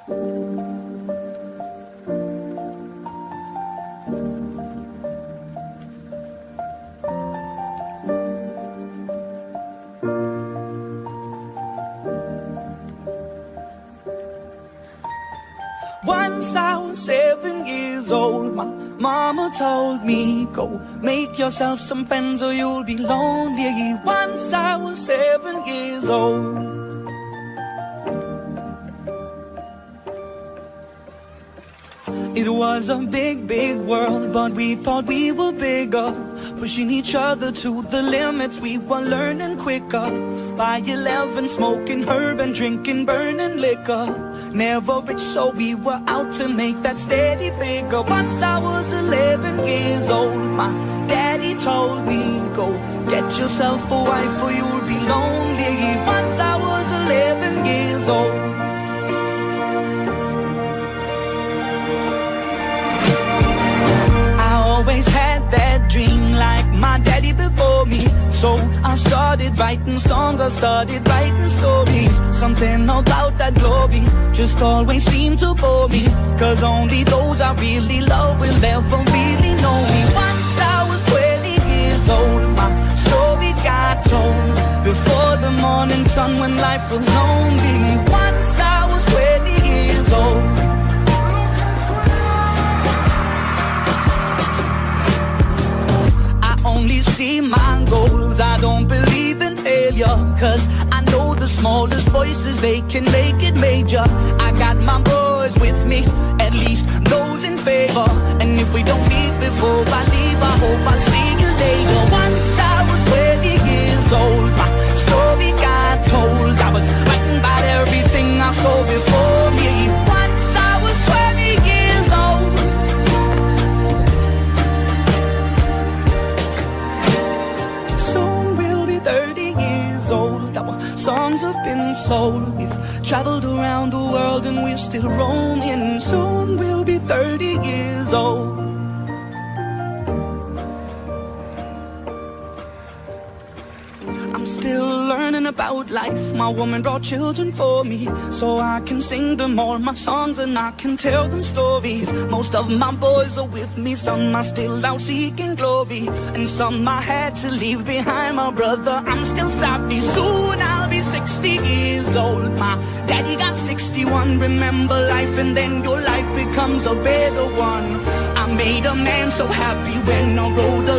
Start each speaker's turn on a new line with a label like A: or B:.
A: Once I was 7 years old, my mama told me, go make yourself some friends or you'll be lonely. Once I was 7 years old. It was a big, big world, but we thought we were bigger, pushing each other to the limits. We were learning quicker. By 11, smoking herb and drinking burning liquor. Never rich, so we were out to make that steady figure. Once I was 11 years old, my daddy told me, go get yourself a wife or you'll be lonely. Once I was 11 years old. Always had that dream like my daddy before me. So I started writing songs, I started writing stories. Something about that glory just always seemed to bore me, cause only those I really love will ever really know me. Once I was 20 years old, my story got told before the morning sun when life was lonely. Once I was 20 years old. Only see my goals, I don't believe in failure, cause I know the smallest voices, they can make it major. I got my boys with me, at least those in favor. And if we don't meet before I leave, I hope I'll see you later. Once I was 20 years old, my story got told. I was writing about everything I saw before me. Once I was 20 years old. Soon we'll be 30 years old. Our songs have been sold. We've traveled around the world and we're still roaming. Soon we'll be 30 years old. I'm still learning about life. My woman brought children for me, so I can sing them all my songs and I can tell them stories. Most of my boys are with me, some are still out seeking glory, and some I had to leave behind. My brother, I'm still savvy. Soon I'll be 60 years old. My daddy got 61. Remember life and then your life becomes a better one. I made a man so happy when I rode